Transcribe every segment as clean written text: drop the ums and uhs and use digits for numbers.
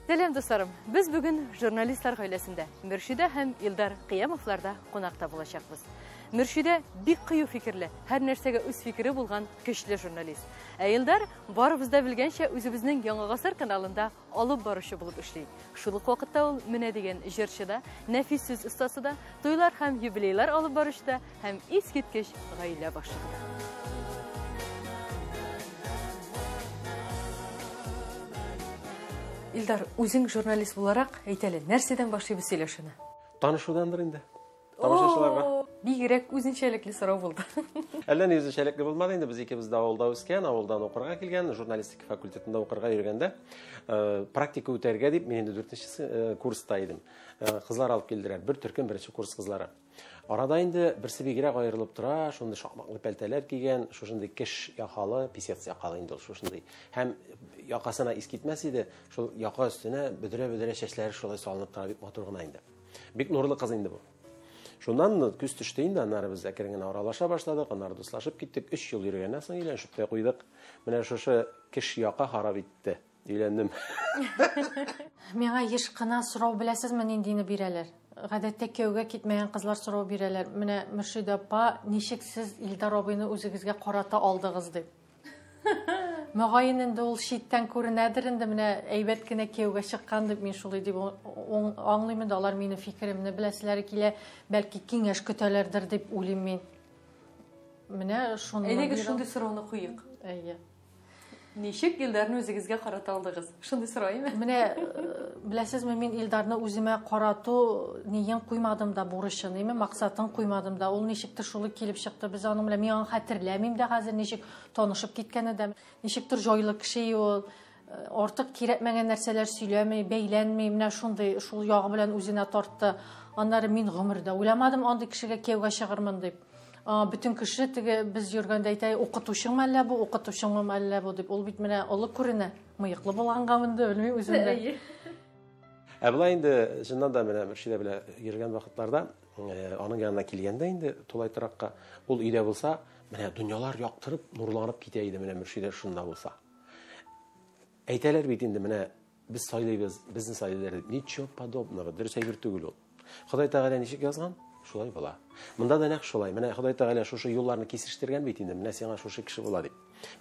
Сәлем достарым, біз бүгін журналистлар ғайлесінде Мөршидә һәм Илдар Қиямовларда қонақта болашақпыз. Мөршидә бик қию фикерлі, һәр нәрсәгә үз фикері булган көчле журналист. Илдар барыбызда белгәнчә үзебезнең Яңа Гасыр каналында алып баручы булып эшли. Шул ук вакытта ул менә дигән җырчыда, нәфис сүз остасыда, туйлар һәм юбилейлар алып баручыда һәм искиткеч гаилә башлыгында. Илдар, үзең журналист буларак, әйтәле, нәрсәдән башлыйбыз сөйләшүне? Танышуданdır инде. Тамашачыларга. Бигрәк үзенчәлекле сорау булды. Әллә ни үзенчәлекле булмады инде, без икебез дә авылда үскән, авылдан укырга килгән, журналистика факультетында укырга йөргәндә, практика үтәргә дип, мин инде 4нче курста идем. Кызлар алып килдиләр, бер төркем беренче курс кызлары. Арада инде берсе бигрәк аерылып тора, шундый шакмаклы пәлтәләр кигән, шушындый кеш якалы, писец якалы инде ул шушындый. Һәм якасына искитмәс иде, шул яка өстенә бөдрә-бөдрә чәчләре шулай салынып тора, бик матур гына инде. Бик нурлы кыз инде бу. Шуннан күз төште инде, аннары без әкрен генә аралаша башладык, аннары дуслашып киттек, 3 ел йөргәннән соң өйләнешеп тә куйдык. Менә шушы кеш яка харап итте. Өйләндем. Миңа еш кына сорау беләсезме нинди бирәләр? Гадәттә кияүгә китмәгән кызлар сорау бирәләр. Менә Мөршидә апа, ничек сез Илдар абыйны үзегезгә карата алдыгыз дип. Мөгаен инде ул читтән күренәдер инде, менә әйбәт кенә кияүгә чыккан дип мин шулай дип аңлыйм инде, алар минем фикеремне беләселәре килә, бәлки киңәш көтәләрдер дип уйлыйм мин. Менә шуны. Әйдәгез шундый сорауны куйык. Әйе. Ничек Илдарны үзегезгә карата алдыгыз? Шундый сораймы? Менә беләсезме, мин Илдарны үземә карату ниен куймадым да бурычын, неме максатын куймадым да. Ул ничектер шулай килеп чыкты. Без аның белән мин хәтерләмим дә хәзер ничек танышып киткәне дә. Ничектер җайлы кеше ул. Артык кирәкмәгән нәрсәләр сөйләмәй, бәйләнмәй, менә шундый шул ягы белән үзенә тартты. Аннары мин гомердә уйламадым андый кешегә кияүгә чыгармын дип. Bütün кеше теге без йөргәндә әйтә, укытучыңмы әллә бу, укытучыңмы әллә бу дип. Ул бит менә олы күренә. Мыеклы булганга инде, белмим үзендә. Булай инде чыннан да менә Мөршидә белән йөргән вакытларда, аның янына килгәндә инде тулай торакка ул өйдә булса, менә дөньялар яктырып, нурланып китә иде менә Мөршидә шунда булса. Әйтәләр бит инде менә без сайлыйбыз, безне сайлыйлар дип. Ничего подобного, дөрес әйтер түгел ул. Ходай Тәгалә ничек язган? Шулай була. Монда да нәкъ шулай. Менә Ходай Тәгалә шушы юлларны кисештергән бит инде. Менә сиңа шушы кеше була дип.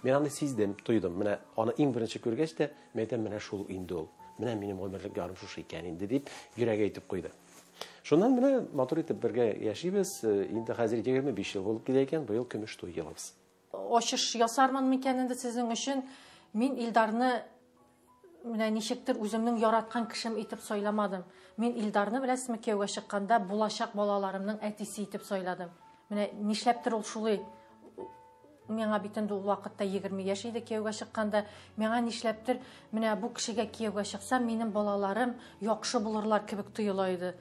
Мин аны сиздем, тойдым. Менә аны иң беренче күргәч тә, мәйтәм менә шул инде ул. Менә минем гомерлек ярым шушы икән инде дип йөрәгә әйтеп куйды. Шуннан менә матур итеп бергә яшибез. Инде хәзер 25 ел булып килә икән, быел көмеш туй елыбыз. Ачыш ясармын микән инде сезнең өчен? Мин Илдарны менә ничектер үземнең яраткан кешем итеп сайламадым. Мин Илдарны беләсезме кияүгә чыкканда булачак балаларымның әтисе итеп сайладым. Менә нишләптер ул шулай. Миңа бит инде ул вакытта 20 яшь иде кияүгә чыкканда, миңа нишләптер менә бу кешегә кияүгә чыксам, минем балаларым яхшы булырлар кебек тоела иде.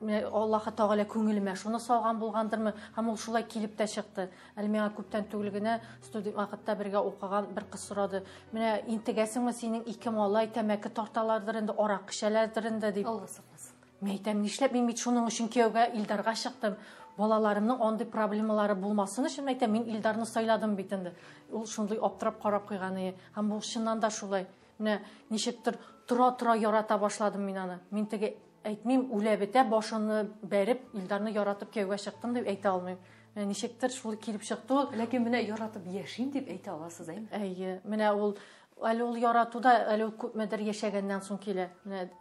Менә Аллаһы Тәгалә күңелемә шуны салган булгандырмы, һәм ул шулай килеп тә чыкты. Әле миңа күптән түгел генә студент вакытта бергә укыган бер кыз сорады. Менә интегәсеңме синең ике малай тәмәке тарталардыр инде, арак кешәләрдер инде дип. Алла сакласын. Мен әйтәм, нишләп мин бит шуның өчен кияүгә Илдарга чыктым. Балаларымның андый проблемалары булмасын өчен әйтәм, мин Илдарны сайладым бит инде. Ул шундый аптырап карап куйган иде. Һәм бу чыннан да шулай. Менә ничектер тора-тора ярата башладым мин аны. Мин теге әйтмим, үлә бетә башыны бәреп Илдарны яратып кияүгә чыктым дип әйтә алмыйм. Менә ничектер шулай килеп чыкты ул. Ләкин менә яратып яшим дип әйтә аласыз, әйме? Әйе, менә ул әле ул яратуда, әле ул күпмедер яшәгәннән соң килә. Менә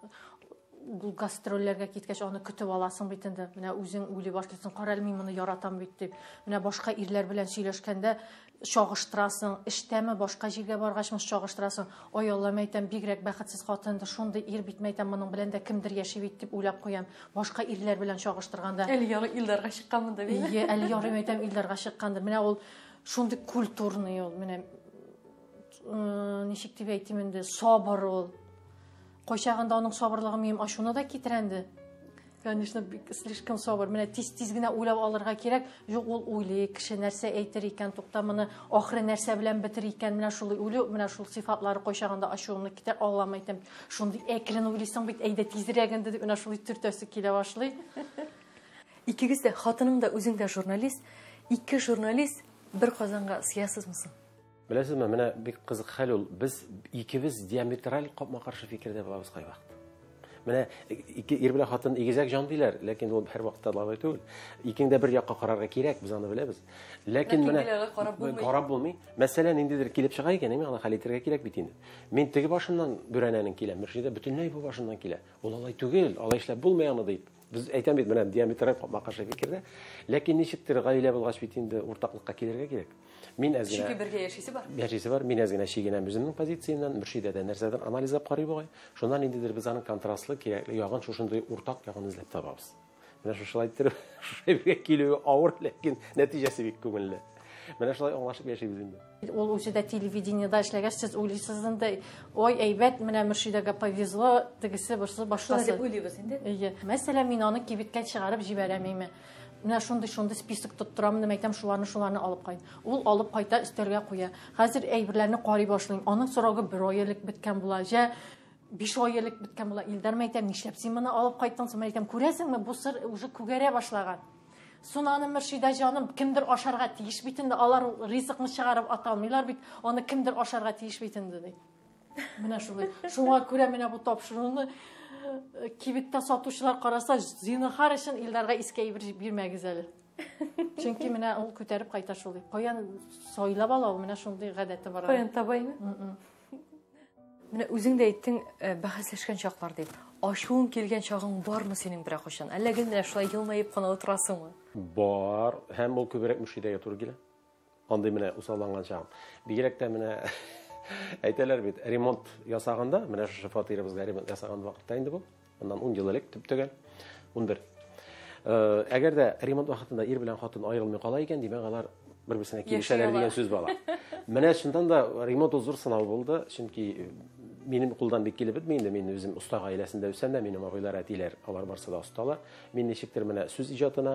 гастрольләргә киткәч аны көтеп аласың бит инде. Менә үзең уйлый башлыйсың, карале мин моны яратам бит дип. Менә башка ирләр белән сөйләшкәндә чагыштырасың, эштәме башка җиргә баргачмы чагыштырасың. Ой, Алла, мәйтәм, бигрәк бәхетсез хатынды, шундый ир бит, мәйтәм, моның белән дә кемдер яши бит дип уйлап куям. Башка ирләр белән чагыштырганда. Әле яры Илдарга чыкканмын да бит. Ие, әле яры мәйтәм Илдарга чыккандыр. Менә ул шундый культурный ул, менә ничек дип әйтим инде, сабыр ул. Кайчагында аның сабырлыгы минем ачуны да китерәнде. Конечно, слишком сабыр. Менә тиз генә уйлап алырга кирәк. Юк, ул уйлый, кеше нәрсә әйтер икән, тукта, моны ахыры нәрсә белән битер икән, менә шулай уйлый, менә шул сыйфатлары кайчагында ачуымны китер, Аллам әйтәм. Шундый әкрен уйлыйсың бит, әйдә тизрәк инде дип, менә шулай төртәсе килә башлый. Икегез дә, хатының да, үзең дә журналист. Ике журналист бер казанга сыясызмы соң? Беләсезме, менә бик кызык хәл ул. Без икебез диаметраль капма-каршы фикердә булабыз кайвакыт. Менә ир белән хатын игезәк җан диләр, ләкин ул һәр вакытта лавай түгел. Икеңдә бер якка карарга кирәк, без аны беләбез. Ләкин менә карап булмый. Мәсәлән, ниндидер килеп чыга икән, мин аны хәл итәргә кирәк бит инде. Мин теге башымнан бүрәнәнең килә, Мөршидә бөтенләй бу башыннан килә. Ул алай түгел, алай эшләп булмый аны дип. Без әйтәм бит, менә диаметраль капма-каршы фикердә. Ләкин ничектер гаилә булгач бит инде уртаклыкка килергә кирәк. Мин әзгенә Чөнки бергә яшисе бар. Яшисе бар. Мин әзгенә чигенәм үземнең позициямнан, Мөршидәдә нәрсәдән анализлап карый бугай. Шуннан ниндидер без аның контрастлы кирәкле ягын шушындый уртак ягын эзләп табабыз. Менә шулай итеп шуйга килүе авыр, ләкин нәтиҗәсе бик күңелле. Менә шулай аңлашып яшибез инде. Ул үзе дә телевидениедә эшләгәч, сез уйлыйсыз инде, ой, әйбәт, менә Мөршидәгә повезло, тегесе берсе башкасы. Шулай дип уйлыйбыз инде. Мәсәлән, мин аны кибеткә чыгарып җибәрәмме? Менә шундый список тоттырам, дип әйтәм, шуларны алып кайт. Ул алып кайта, өстәлгә куя. Хәзер әйберләрне карый башлыйм. Аның сорагы 1 ай элек беткән була, 5 ай элек беткән була. Илдар әйтәм, нишләп син моны алып кайттың? Син әйтәм, күрәсеңме, бу сыр уже күгәрә башлаган. Сунаны Мөршидә җаным, кемдер ашарга тиеш бит инде, алар ризыкны чыгарып аталмыйлар бит, аны кемдер ашарга тиеш бит инде ди. Менә шулай. Шуңа күрә менә бу тапшыруны кибеттә сатучылар караса, зинһар өчен Илдарга искә бирмәгез әле. Чөнки менә ул күтәреп кайта шулай. Каян сайлап ала, менә шундый гадәте бар. Каян табаймы? Менә үзең дә әйттең, бәхәсләшкән чаклар дип. Ачуың килгән чагың бармы синең бер кашан? Әллә генә шулай елмаеп кына утырасыңмы? Бар, һәм ул күбрәк Мөршидәгә туры килә. Андый менә усалланган чагым. Бигрәк тә менә әйтәләр бит, ремонт ясаганда, менә шу фатирыбызга ремонт ясаган вакытта инде бу. Моннан 10 ел элек түптәгән. 11. Әгәр дә ремонт вакытында ир белән хатын аерылмый кала икән, димәк алар бер-берсенә килешәләр дигән сүз бала. Менә шундан да ремонт зур сынау булды, чөнки минем кулдан бик килеп бетми инде, мин үзем уста гаиләсендә үсәм дә, минем абыйлар, әтиләр, алар барсы да осталар. Мин ничектер менә сүз иҗатына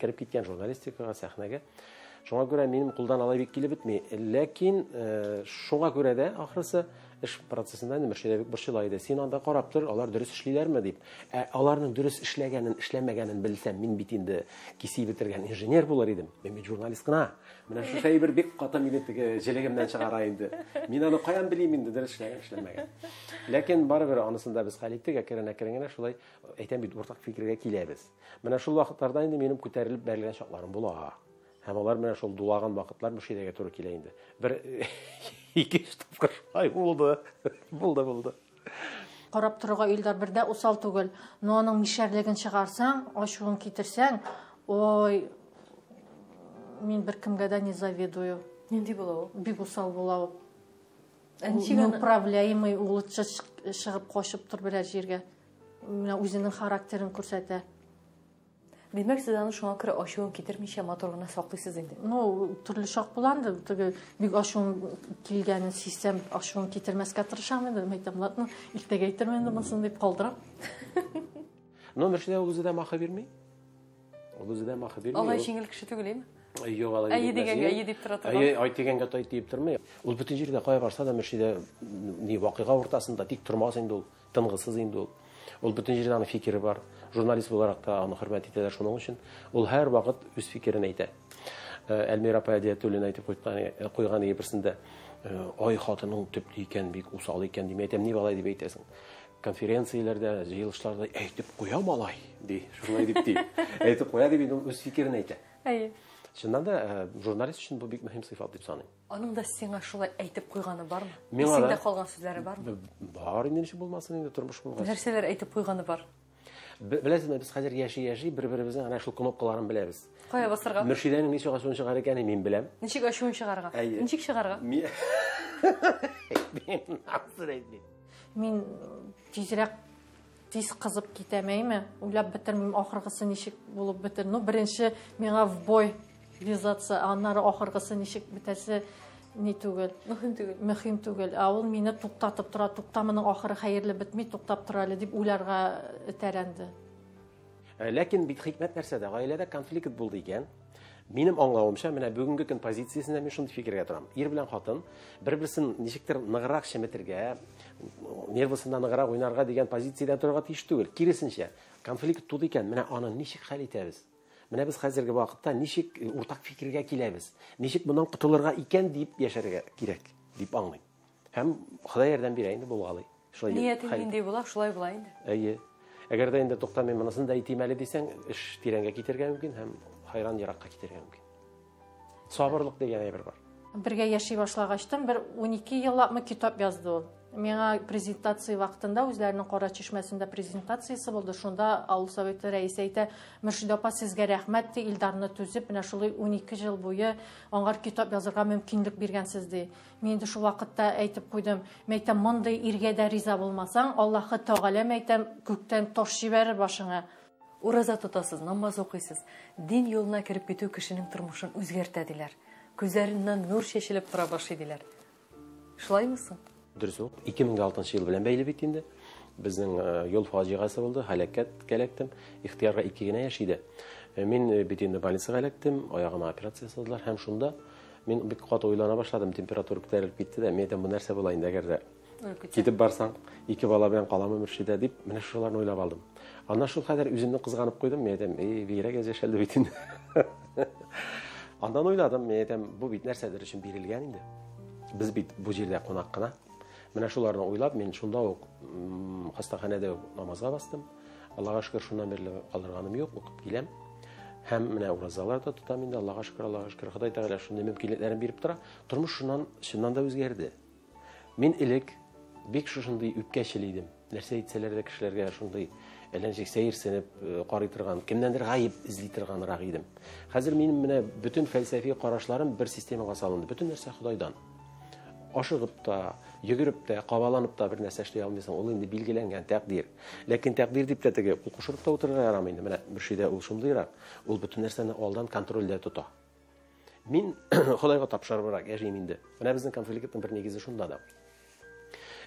кирип киткән, журналистикага, сәхнәгә. Шуңа күрә минем кулдан алай бик килеп бетми. Ләкин шуңа күрә дә ахрысы эш процессында Мөршидә бик борчыла иде. Син анда карап тор, алар дөрес эшлиләрме дип. Аларның дөрес эшләгәнен, эшләмәгәнен белсәм, мин бит инде киси бетергән инженер булыр идем. Мин бит журналист кына. Менә шу шәй бер бик каты мине теге җелегемнән чыгара инде. Мин аны каян белим инде, дөрес эшләгән, эшләмәгән. Ләкин барыбер анысында без хәл иттек, әкрен-әкрен шулай әйтәм бит, уртак фикергә киләбез. Менә шул вакытларда инде минем күтәрелеп бәрелгән чакларым була. Һәм алар менә шул дулаган вакытлар Мөршидәгә туры килә инде. Бер 2 тапкыр ай булды. Булды. Карап торырга Илдар бердә усал түгел. Но аның мишәрлеген чыгарсаң, ачуын китерсәң, ой, мин беркемгә дә не завидую. Нинди була ул? Бик усал була ул. Ничек управляемый, ул чыгып качып тор берәр җиргә. Менә үзенең характерын күрсәтә. Димәк, сез аны шуңа күрә ачуын китермичә матур гына саклыйсыз инде. Ну, төрле шак буланды. Теге бик ачуын килгәнен сизсәм, ачуын китермәскә тырышам инде. Әйтәм, ладно, иртәгә әйтермен инде монысын дип калдырам. Но Мөршидә ул үзе дә маха бирми. Алай җиңел кеше түгелме? Юк, алай. Әйе дигәнгә әйе дип тора торган. Әйе, ай дигәнгә тай дип тормый. Ул бөтен җирдә кая барса да Мөршидә ни вакыйга уртасында тик тормас инде ул, тынгысыз инде ул. Ул бөтен җирдә аның фикере бар. Журналист буларак та аны хөрмәт итәләр шуның өчен. Ул һәр вакыт үз фикерен әйтә. Әлмира Падиятуллина әйтеп куйган иберсендә, ай хатының төпле икән, бик усал икән дип әйтәм, ни балай дип әйтәсең. Конференцияләрдә, җыелышларда әйтеп куя малай ди, шулай дип ди. Әйтеп куя дип үз фикерен әйтә. Әйе. Шуннан да журналист өчен бу бик мөһим сыйфат дип саныйм. Аның да сиңа шулай әйтеп куйганы бармы? Миңа да. Сиңдә калган сүзләре бармы? Бар инде, ничек булмасын инде, тормыш булгач. Нәрсәләр әйтеп куйганы бар? Беләсезме, без хәзер яши бер-беребезнең ана шул кнопкаларын беләбез. Кая басырга? Мөршидәнең ничек ачуын чыгар икәнен мин беләм. Ничек ачуын чыгарга? Ничек чыгарга? Мин тиз кызып китәмәйме? Уйлап бетермим, ахыргысы ничек булып бетер. Ну, беренче миңа в бой визация, аннары ахыргысы ничек бетәсе ни түгел. Мөһим түгел. Ул мине туктатып тора, туктамының ахыры хәерле бетми, туктап тора әле дип уйларга этәрәнде. Ләкин бит хикмәт нәрсәдә? Гаиләдә конфликт булды икән. Минем аңлавымча, менә бүгенге көн позициясендә мин шундый фикергә торам. Ир белән хатын бер-берсен ничектер ныграк шәметергә, нервысында ныграк уйнарга дигән позициядә торырга тиеш түгел. Киресенчә, конфликт туды икән, менә аны ничек хәл итәбез? Менә без хәзерге вакытта ничек уртак фикергә киләбез, ничек моннан котылырга икән дип яшәргә кирәк, дип аңлыйм. Һәм Ходай ярдәм бирә инде булгалый. Ниятең нинди була, шулай була инде. Әйе. Әгәр дә инде тукта мен монысын да әйтим әле дисәң, эш тирәнгә китергә мөмкин һәм хайран еракка китергә мөмкин. Сабырлык дигән әйбер бар. Бергә яши башлагачтым, бер 12 еллапмы китап язды ул. Миңа презентация вакытында үзләренең Кара Чишмәсендә презентациясе булды. Шунда авыл советы рәисе әйтә, Мөршидә апа, сезгә рәхмәт ди, Илдарны түзеп, менә шулай 12 ел буе аңар китап язырга мөмкинлек биргәнсез ди. Мин инде шул вакытта әйтеп куйдым, мәйтәм, мондый иргә дә риза булмасаң, Аллаһы Тәгалә мәйтәм, күктән таш җибәрер башыңа. Ураза тотасыз, намаз укыйсыз. Дин юлына кирип китү кешенең тормышын үзгәртә диләр. Күзләреннән нур чәчелеп тора башлый диләр. Шулаймы соң? Дөрес үк 2006 ел белән бәйле бит инде. Безнең юл фаҗигасы булды, һәлакәт кәләктем. Ихтиярга 2 генә яшь иде. Мин бит инде больницага эләктем, аягыма операция ясадылар һәм шунда мин бик каты уйлана башладым, температура күтәрелеп китте дә, мен әйтәм, бу нәрсә була инде, әгәр дә китеп барсаң, 2 бала белән каламы Мөршидә дип, менә шуларны уйлап алдым. Аннан шул хәзер үземне кызганып куйдым, мен әйтәм, бигрәк яшәлде бит инде. Андан уйладым, мен әйтәм, бу бит нәрсәдер өчен бирелгән инде. Без бит бу җирдә кунак кына. Менә шуларны уйлап, мен шунда ук хастаханәдә намазга бастым. Аллаһка шөкер, шуннан бирле калдырганым юк, укып киләм. Һәм менә уразалар да тотам инде, Аллаһка шөкер, Ходай Тәгалә шундый мөмкинлекләрен биреп тора. Тормыш шуннан да үзгәрде. Мин элек бик шушындый үпкәчел идем. Нәрсә әйтсәләр дә кешеләргә шундый әлләнчә сәерсенеп карый торган, кемнәндер гаип эзли торганрак идем. Хәзер минем менә бөтен фәлсәфи карашларым бер системага салынды. Бөтен нәрсә Худайдан. Ашыгып та, йөгереп тә, кабаланып та бер нәрсә эшли алмыйсың. Ул инде билгеләнгән тәкъдир. Ләкин тәкъдир дип тә теге кушырып та утырырга ярамый инде. Менә Мөршидә ул шундыйрак. Ул бөтен нәрсәне алдан контрольдә тота. Мин Худайга тапшырыбрак яшим инде. Менә безнең конфликтның бер нигезе шунда да.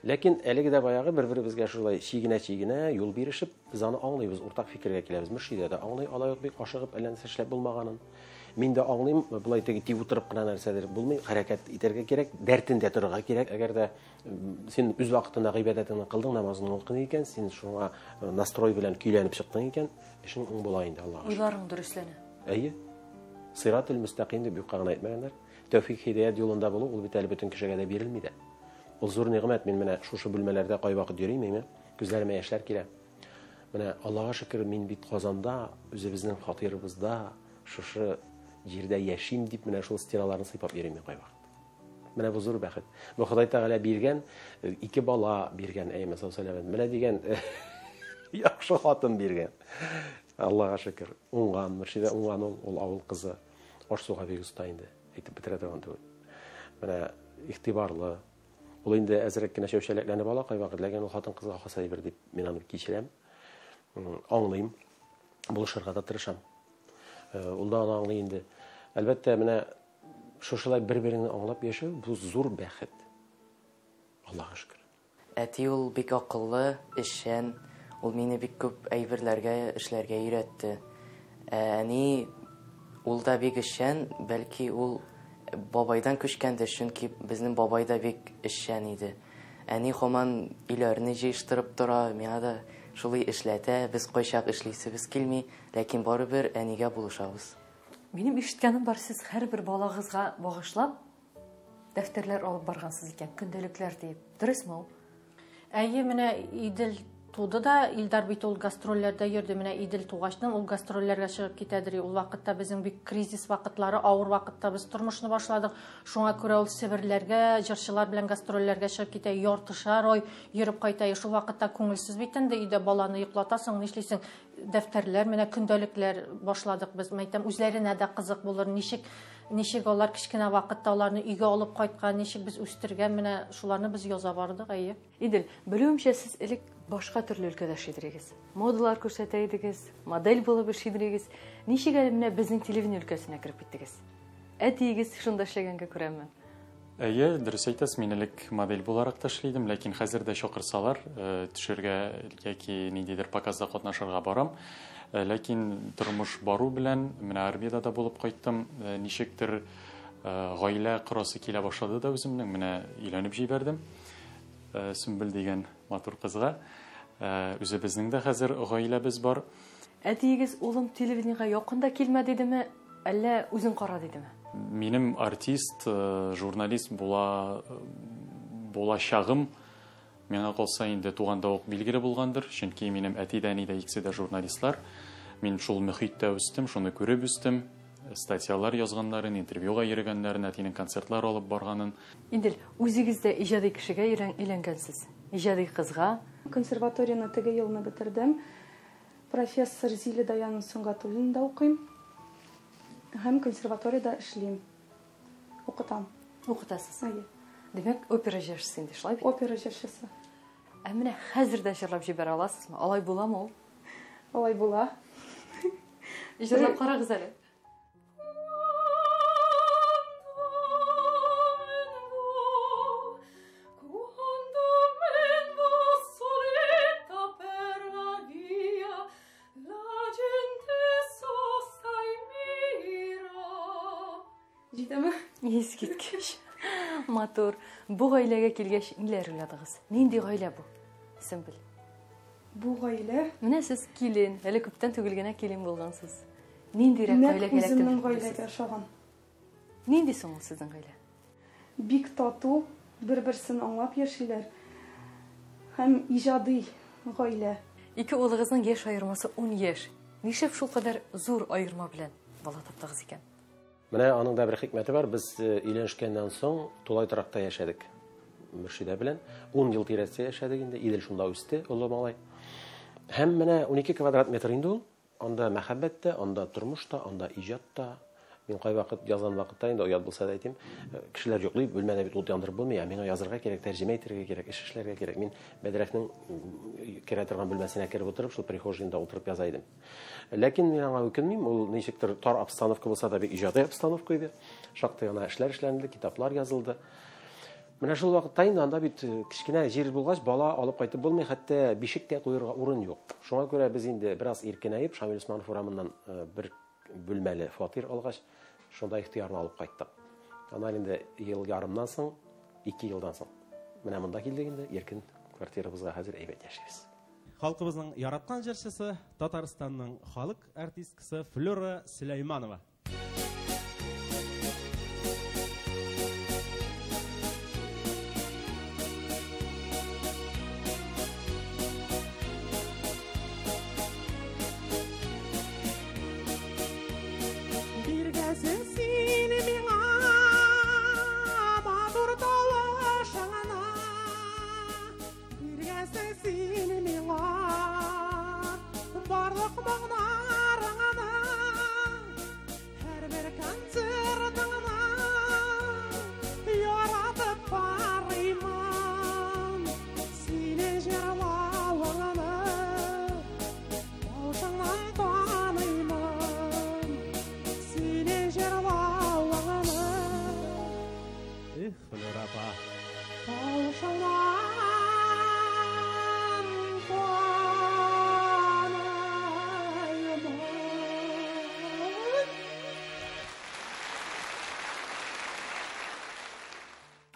Ләкин әлеге дә баягы бер-беребезгә шулай чигенә юл биришеп, без аны аңлыйбыз, уртак фикергә киләбез. Мөршидә дә аңлый, алай ук бик ашыгып әллә нәрсә эшләп булмаганын. Мин дә аңлыйм, булай теге тик утырып кына нәрсәдер булмый, хәрәкәт итәргә кирәк, дәртендә торырга кирәк. Әгәр дә син үз вакытында гыйбадәтеңне кылдың, намазыңны укыдың икән, син шуңа настрой белән көйләнеп чыктың икән, эшең уң була инде, Аллаһка. Уйларың дөресләнә. Әйе. Сираtul мустaqим дип юкка гына әйтмәгәннәр. Тәүфик хидаят юлында булу ул бит әле бөтен кешегә дә бирелми дә. Ул зур нигъмәт. Мин менә шушы бүлмәләрдә кай вакыт йөрим, күзләремә яшьләр килә. Менә Аллаһка шөкер, мин бит Казанда, үзебезнең фатирыбызда, шушы җирдә яшим дип, менә шул стеналарны сыйпап йөрим кай вакыт. Менә бу зур бәхет. Бу Ходай Тәгалә биргән, 2 бала биргән, әйме саллаллаһу менә дигән яхшы хатын биргән. Аллаһка шөкер. Уңган, Мөршидә уңган, ул авыл кызы. Аш-суга бик уста инде. Әйтеп бетерә торган түгел. Менә игътибарлы. Ул инде әзрәк кенә шәүшәләкләнеп ала кай вакыт, ләкин ул хатын кызга хаса бер дип мин аны кичерәм. Аңлыйм. Булышырга да тырышам. Ул да аны аңлый инде. Әлбәттә, менә шушылай бер-береңне аңлап яшәү бу зур бәхет. Аллаһка шөкер. Әти ул бик акыллы, эшчән. Ул мине бик күп әйберләргә, эшләргә өйрәтте. Әни ул да бик эшчән, бәлки ул бабайдан күчкәндер, чөнки безнең бабай да бик эшчән иде. Әни һаман өйләрне җыештырып тора, миңа да шулай эшләтә. Без кайчак эшлисебез килми, ләкин барыбер әнигә булышабыз. Минем ишеткәнем бар, сез һәрбер балагызга багышлап дәфтәрләр алып баргансыз икән, көндәлекләр дип. Дөресме ул? Әйе, менә Идел туды да, Илдар бит ул гастрольләрдә йөрде. Менә Идел тугачтан ул гастрольләргә чыгып китәдер. Ул вакытта безнең бик кризис вакытлары, авыр вакытта без тормышны башладык. Шуңа күрә ул Себерләргә, җырчылар белән гастрольләргә чыгып китә, яртышар ай йөреп кайта. Шул вакытта күңелсез бит инде, өйдә баланы йоклатасың, нишлисең? Дәфтәрләр, менә көндәлекләр башладык без. Мәйтәм, үзләренә дә кызык булыр. Ничек алар кичкенә вакытта аларны өйгә алып кайткан, ничек без үстергән, менә шуларны без яза бардык, әйе. Идел, белүемчә, сез элек башка төрле өлкәдә эшлидегез. Модалар күрсәтә идегез, модель булып эшлидегез. Ничек әле менә безнең телевизион өлкәсенә кирип киттегез? Әтиегез шунда эшләгәнгә күрәме? Әйе, дөрес әйтәсез, мин элек модель буларак та эшлидем, ләкин хәзер дә чакырсалар, төшергә яки ниндидер показда катнашырга барам. Ләкин тормыш бару белән, менә армиядә дә булып кайттым, ничектер гаилә корасы килә башлады да үземнең, менә өйләнеп җибәрдем. Сүмбел дигән матур кызга. Үзебезнең дә хәзер гаиләбез бар. Әтиегез улым телевидениега якында килмә дидеме, әллә үзен кара дидеме? Минем артист, журналист булачагым миңа калса инде туганда ук билгеле булгандыр, чөнки минем әти дә, әни дә икесе дә журналистлар. Мин шул мөхиттә үстем, шуны күреп үстем. Статьялар язганнарын, интервьюга йөргәннәрен, әтинең концертлар алып барганын. Инде үзегез дә иҗади кешегә өйләнгәнсез. Иҗади кызга. Консерваторияны теге елны бетердем. Профессор Зиле Даян Сунгатуллинда укыйм. Һәм консерваторияда эшлим. Укытам. Укытасыз. Әйе. Демәк, опера җырчысы инде, шулай бит? Опера җырчысы. Ә менә хәзер дә җырлап җибәрә аласызмы? Алай буламы ул? Алай була. Җырлап карагыз әле. Җитәме? Искиткеч. Матур. Бу гаиләгә килгәч, ниләр уйладыгыз? Нинди гаилә бу? Сөмбел. Бу гаилә Менә сез килен, әле күптән түгел генә килен булгансыз. Ниндирәк гаилә кирәк үземнең дип гаиләгә уйлыйсыз? ошаган. Нинди соң ул сезнең гаилә? Бик тату, бер-берсен аңлап яшиләр. Һәм иҗади гаилә. Ике улыгызның яшь аермасы 10 яшь. Нишәп шул кадәр зур аерма белән бала таптыгыз икән? Менә аның да бер хикмәте бар. Без өйләнешкәннән соң тулай торакта яшәдек. Мөршидә белән 10 ел тирәсендә яшәдек инде. Идел шунда үсте, улы малай. Һәм менә 12 квадрат метр инде ул. Анда мәхәббәт тә, анда тормыш та, анда иҗат та. Мин кай вакыт язган вакытта инде оят булса да әйтим, кешеләр йоклый, бүлмәдә бит ут яндырып булмый, миңа язырга кирәк, тәрҗемә итәргә кирәк, эш эшләргә кирәк. Мин мәдрәфнең керә торган бүлмәсенә кереп утырып, шул прихожинда утырып яза идем. Ләкин мин аңа үкенмим, ул ничектер тар обстановка булса да бик иҗади обстановка иде. Шактый гына эшләр эшләнде, китаплар язылды. Менә шул вакытта инде анда бит кичкенә җир булгач, бала алып кайтып булмый, хәтта бишек тә куярга урын юк. Шуңа күрә без инде бераз иркенәеп, Шамил Усманов урамыннан бер бүлмәле фатир алгач, шунда ихтыярны алып кайттык. Аннан инде ел ярымнан соң, 2 елдан соң менә монда килдек инде, иркен квартирабызга хәзер әйбәт яшибез. Халкыбызның яраткан җырчысы, Татарстанның халык артисткасы Флора Сөләйманова.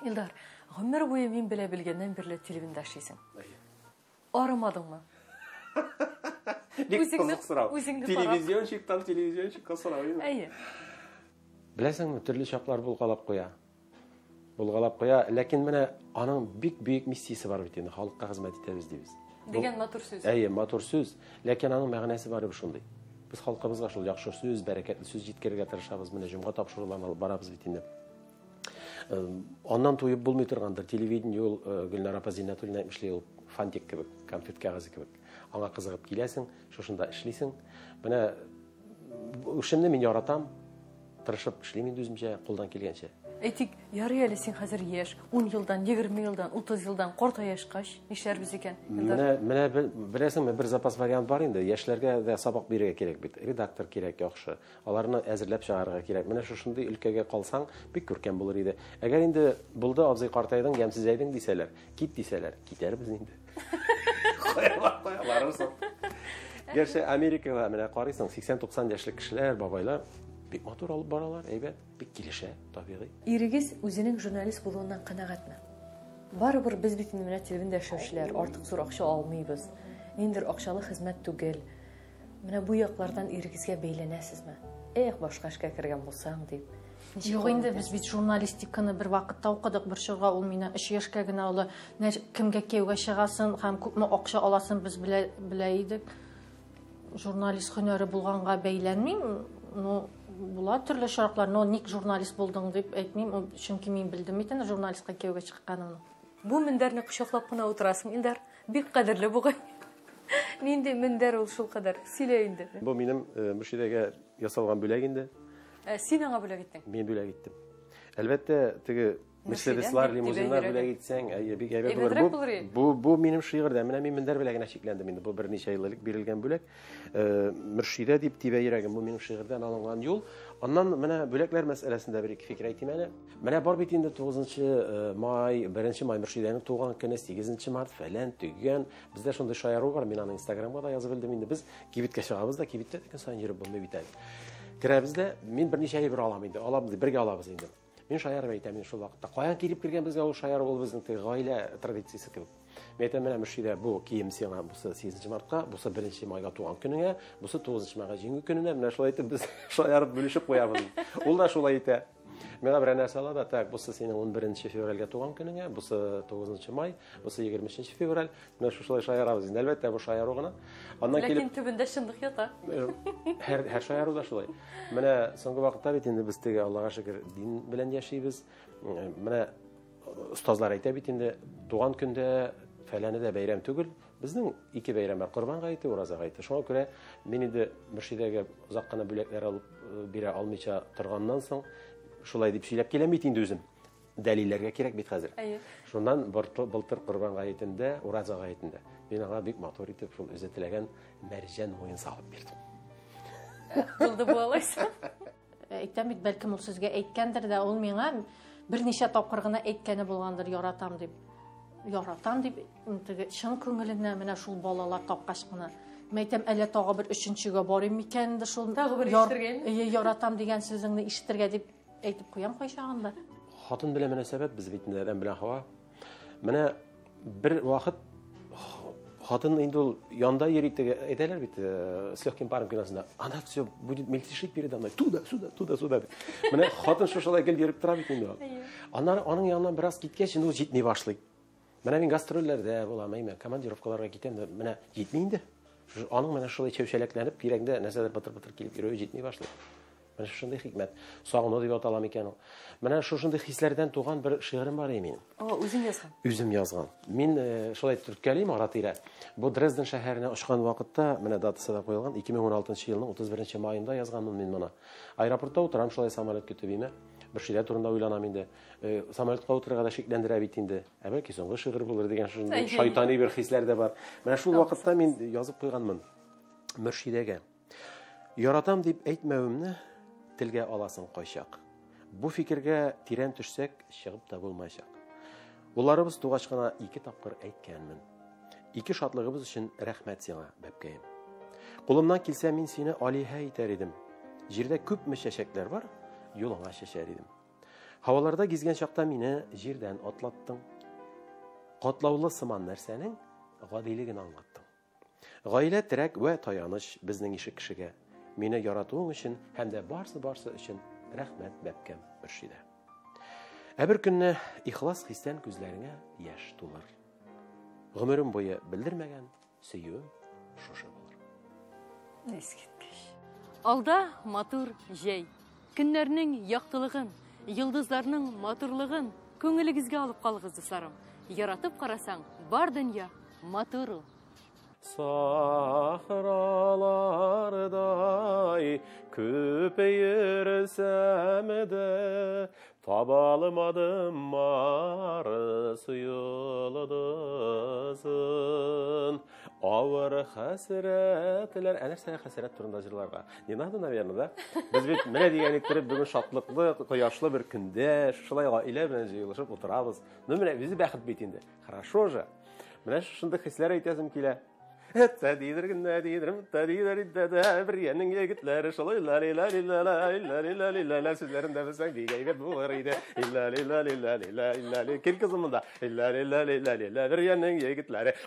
Илдар, гомер буе мин белә белгәннән бирле телевидениедә эшлисең. Арымадыңмы? Телевизионщиктан телевизионщикка сорау. Әйе. Беләсеңме, төрле чаклар булгалап куя. Булгалап куя, ләкин менә аның бик бөек миссиясе бар бит инде, халыкка хезмәт итәбез дибез. Дигән матур сүз. Әйе, матур сүз, ләкин аның мәгънәсе бар шундый. Без халкыбызга шул яхшы сүз, бәрәкәтле сүз җиткерергә тырышабыз, менә җомга тапшыруларны алып барабыз бит инде. Аннан туеп булмый торгандыр. Телевидение ул Гөлнар апа Зиннәтуллина эшли, ул фантик кебек, конфет кәгазе кебек. Аңа кызыгып киләсең, шушында эшлисең. Менә эшемне мин яратам, тырышып эшлим инде үземчә, кулдан килгәнчә. Әйтик, ярый әле син хәзер яшь, 10 елдан, 20 елдан, 30 елдан картаяшкач, нишләрбез икән? Менә беләсеңме, бер запас вариант бар инде. Яшьләргә дә сабак бирергә кирәк бит. Редактор кирәк яхшы. Аларны әзерләп чыгарырга кирәк. Менә шушындый өлкәгә калсаң, бик күркәм булыр иде. Әгәр инде булды абзый картайдың, ямсыз әйдең дисәләр, кит дисәләр, китәрбез инде. Барырсың. Гәрчә Америкага менә карыйсың, 80-90 яшьлек кешеләр, бабайлар бик матур алып баралар, әйбәт, бик килешә, табигый. Ирегез үзенең журналист булуыннан канәгатьме? Барыбер без бит инде менә телевидениедә эшләүчеләр артык зур акча алмыйбыз. Ниндер акчалы хезмәт түгел. Менә бу яклардан ирегезгә бәйләнәсезме? Башка эшкә кергән булсаң дип. Юк инде, без бит журналистиканы бер вакытта укыдык, бер чорга ул мине 3 яшькә генә улы кемгә кияүгә чыгасын һәм күпме акча аласын без белә идек. Журналист һөнәре булганга бәйләнмим. Була төрле шараклар, ник журналист булдың дип әйтмим, чөнки мин белдем икән журналистка кияүгә чыкканымны. Бу мендәрне кочаклап кына утырасың, Илдар. Бик кадерле бугай. Нинди мендәр ул шул кадәр. Сөйлә инде. Бу минем Мөршидәгә ясалган бүләк инде. Син аңа бүләк иттең. Мин бүләк иттем. Әлбәттә, теге Мерседеслар, лимузиннар бүләк итсәң, бик әйбәт булыр. Бу минем шигырьдә. Менә мин мендәр беләгенә шикләндем инде. Бу берничә еллык бирелгән бүләк. Мөршидә дип тибә йөрәгем. Бу минем шигырьдән алынган юл. Аннан менә бүләкләр мәсьәләсендә бер ике фикер әйтим әле. Менә бар бит инде 9 май, 1 май Мөршидәнең туган көне, 8 март фәлән төгән. Бездә шундый шаяру бар. Мин аны Instagramга да язып белдем инде. Без кибеткә чыгабыз да, кибеттә икән сайын йөреп булмый бит әле. Керәбез дә, мин берничә әйбер алам инде. Алабыз, бергә алабыз инде. Мин шаярып әйтәм инде шул вакытта. Каян килеп кергән безгә ул шаяр, ул безнең гаилә традициясе кебек. Мен әйтәм, менә Мөршидә, бу кием сиңа бусы 8 мартка, бусы 1 майга туган көнеңә, бусы 9 майга җиңү көненә, менә шулай итеп без шаярып бүлешеп куябыз. Ул да шулай итә. Миңа бер нәрсә ала да, так, бусы синең 11 февральгә туган көнеңә, бусы 9 май, бусы 23 февраль. Менә шулай шаярабыз. Әлбәттә, бу шаяру гына. Аннан килеп Ләкин төбендә шындык ята. Һәр шаяру да шулай. Менә соңгы вакытта бит инде без теге Аллага шөкер дин белән яшибез. Менә устазлар әйтә бит инде туган көндә фәләне дә бәйрәм түгел. Безнең ике бәйрәм бар: Корбан гаете, Ураза гаете. Шуңа күрә мин инде Мөршидәгә узак кына бүләкләр алып бирә алмыйча торганнан соң шулай дип сөйләп киләм бит инде үзем. Дәлилләргә кирәк бит хәзер. Шуннан былтыр Корбан гаетендә, Ураза гаетендә мин аңа бик матур итеп шул үзе теләгән мәрҗән муен салып бирдем. Булды бу алайса. Әйтәм бит, бәлкем ул сезгә әйткәндер дә, ул миңа берничә тапкыр гына әйткәне булгандыр, яратам дип. Яратам дип, чын күңеленнән менә шул балалар тапкач кына. Мен әйтәм, әле тагы бер өченчегә барыйм микән дә шул. Тагы бер ишетергән. Яратам дигән сүзеңне ишетергә дип әйтеп куям кайчагында. Хатын белән мөнәсәбәт без бит инде белән Хава. Менә бер вакыт хатын инде ул янда йөри теге әйтәләр бит, с легким паром киносында. Она все будет мельтешить передо мной. Туда, сюда. Менә хатын шушылай гел йөреп тора бит инде. Аннары аның яныннан бераз киткәч инде ул җитми башлый. Менә мин гастрольләрдә булам, командировкаларга китәм дә, менә җитми инде. Аның менә шулай чәүчәләкләнеп, кирәгендә нәрсәдер бытыр килеп йөрүе җитми башлый. Менә шундый хикмәт. Сагыну дип аталам икән ул. Менә шушындый хисләрдән туган бер шигырем бар минем. Үзең язган. Үзем язган. Мин шулай төрткәлим ара-тирә. Бу Дрезден шәһәренә очкан вакытта, менә датасы да куелган, 2016 елның 31 маенда язганмын мин моны. Аэропортта утырам, шулай самолет көтеп име. Бер шигырь турында уйланам инде. Самолетка утырырга да шикләндерә бит инде. Бәлки соңгы шигырь булыр дигән шундый шайтани бер хисләр дә бар. Менә шул вакытта мин язып куйганмын. Мөршидәгә. Яратам дип әйтмәвемне телгә аласың кайчак. Бу фикергә тирән төшсәк, чыгып та булмаячак. Уларыбыз тугач кына 2 тапкыр әйткәнмен. 2 шатлыгыбыз өчен рәхмәт сиңа, бәбкәем. Кулымнан килсә, мин сине алиһә итәр идем. Җирдә күпме чәчәкләр бар, юлыңа чәчәр идем. Һаваларда гизгән чакта мине җирдән атлаттың. Катлаулы сыман нәрсәнең гадилеген аңлаттың. Гаилә терәк вә таяныч безнең ишек кешегә. Мине яратуың өчен һәм дә барсы өчен рәхмәт, бәбкәм Мөршидә. Бер көнне ихлас хистән күзләреңә яшь тулыр. Гомерем буе белдермәгән сөюем шушы булыр. Искиткеч. Алда матур җәй. Көннәрнең яктылыгын, йолдызларның матурлыгын күңелегезгә алып калыгыз, дусларым. Яратып карасаң, бар дөнья матур. Сахралардай көпәйерсәм дә таба алмадым мары суйылдызын. Авыр хәсрәтләр, нәрсә хәсрәт турында җырларга. Не надо, наверное, да? Без бит менә дигән иттереп бүген шатлыклы, кояшлы бер көндә шулай гаилә белән җыелышып утырабыз. Менә үзе бәхет бит инде. Хорошо же. Менә шундый хисләр әйтәсем килә. Тәдидер бер янның егетләре шулай ла сүзләрендә белсәң бик әйбәт булыр иде. Кил кызымда. Бер янның егетләре.